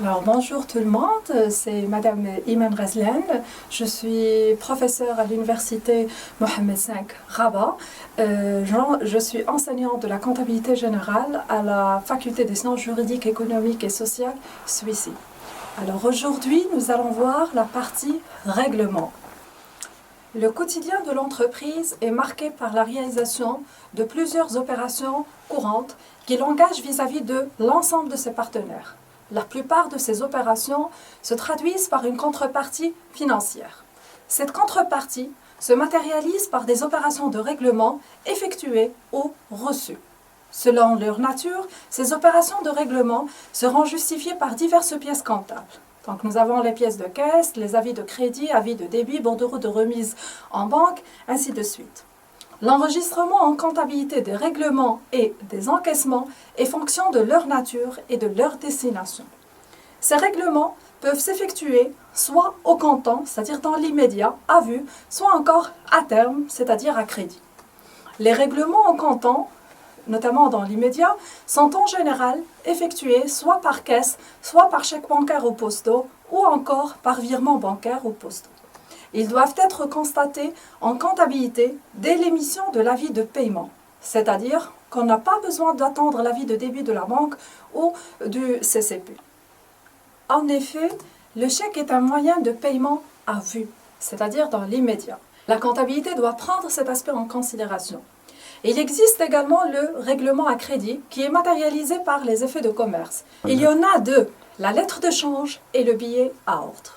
Alors bonjour tout le monde, c'est Madame Iman Razlan. Je suis professeure à l'université Mohammed V Rabat. Je suis enseignante de la comptabilité générale à la faculté des sciences juridiques, économiques et sociales Suissi. Alors aujourd'hui, nous allons voir la partie règlement. Le quotidien de l'entreprise est marqué par la réalisation de plusieurs opérations courantes qui l'engagent vis-à-vis de l'ensemble de ses partenaires. La plupart de ces opérations se traduisent par une contrepartie financière. Cette contrepartie se matérialise par des opérations de règlement effectuées ou reçues. Selon leur nature, ces opérations de règlement seront justifiées par diverses pièces comptables. Donc nous avons les pièces de caisse, les avis de crédit, avis de débit, bordereaux de remise en banque, ainsi de suite. L'enregistrement en comptabilité des règlements et des encaissements est fonction de leur nature et de leur destination. Ces règlements peuvent s'effectuer soit au comptant, c'est-à-dire dans l'immédiat, à vue, soit encore à terme, c'est-à-dire à crédit. Les règlements en comptant, notamment dans l'immédiat, sont en général effectués soit par caisse, soit par chèque bancaire ou postaux, ou encore par virement bancaire ou postaux. Ils doivent être constatés en comptabilité dès l'émission de l'avis de paiement, c'est-à-dire qu'on n'a pas besoin d'attendre l'avis de débit de la banque ou du CCP. En effet, le chèque est un moyen de paiement à vue, c'est-à-dire dans l'immédiat. La comptabilité doit prendre cet aspect en considération. Il existe également le règlement à crédit qui est matérialisé par les effets de commerce. Il y en a deux, la lettre de change et le billet à ordre.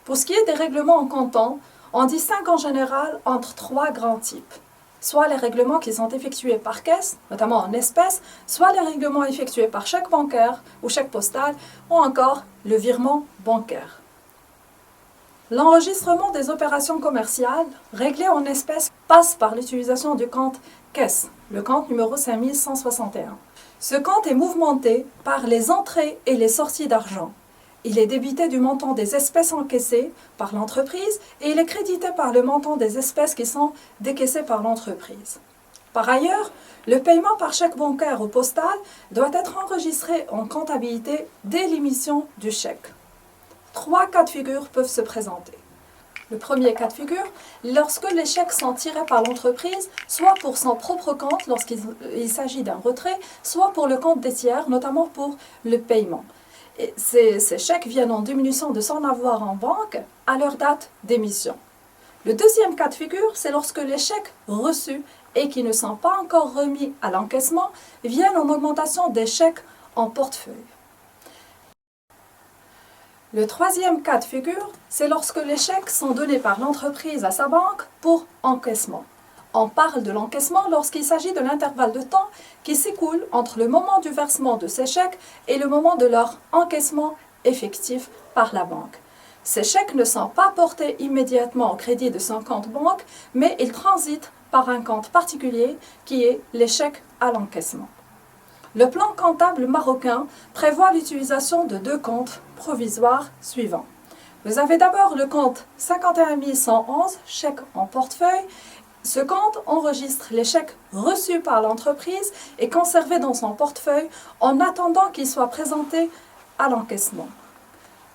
Pour ce qui est des règlements en comptant, on distingue en général entre trois grands types. Soit les règlements qui sont effectués par caisse, notamment en espèces, soit les règlements effectués par chèque bancaire ou chèque postal, ou encore le virement bancaire. L'enregistrement des opérations commerciales réglées en espèces passe par l'utilisation du compte caisse, le compte numéro 5161. Ce compte est mouvementé par les entrées et les sorties d'argent. Il est débité du montant des espèces encaissées par l'entreprise et il est crédité par le montant des espèces qui sont décaissées par l'entreprise. Par ailleurs, le paiement par chèque bancaire ou postal doit être enregistré en comptabilité dès l'émission du chèque. Trois cas de figure peuvent se présenter. Le premier cas de figure, lorsque les chèques sont tirés par l'entreprise, soit pour son propre compte lorsqu'il s'agit d'un retrait, soit pour le compte des tiers, notamment pour le paiement. Et ces chèques viennent en diminution de son avoir en banque à leur date d'émission. Le deuxième cas de figure, c'est lorsque les chèques reçus et qui ne sont pas encore remis à l'encaissement viennent en augmentation des chèques en portefeuille. Le troisième cas de figure, c'est lorsque les chèques sont donnés par l'entreprise à sa banque pour encaissement. On parle de l'encaissement lorsqu'il s'agit de l'intervalle de temps qui s'écoule entre le moment du versement de ces chèques et le moment de leur encaissement effectif par la banque. Ces chèques ne sont pas portés immédiatement au crédit de son compte banque, mais ils transitent par un compte particulier qui est les chèques à l'encaissement. Le plan comptable marocain prévoit l'utilisation de deux comptes provisoires suivants. Vous avez d'abord le compte 51 111, chèques en portefeuille. Ce compte enregistre les chèques reçus par l'entreprise et conservés dans son portefeuille en attendant qu'ils soient présentés à l'encaissement.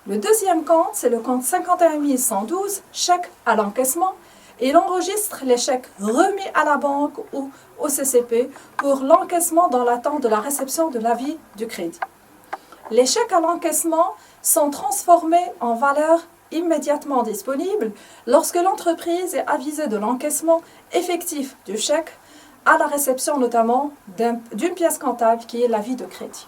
Le deuxième compte, c'est le compte 51 112, chèques à l'encaissement. Il enregistre les chèques remis à la banque ou au CCP pour l'encaissement dans l'attente de la réception de l'avis du crédit. Les chèques à l'encaissement sont transformés en valeur immédiatement disponible lorsque l'entreprise est avisée de l'encaissement effectif du chèque à la réception notamment d'une pièce comptable qui est l'avis de crédit.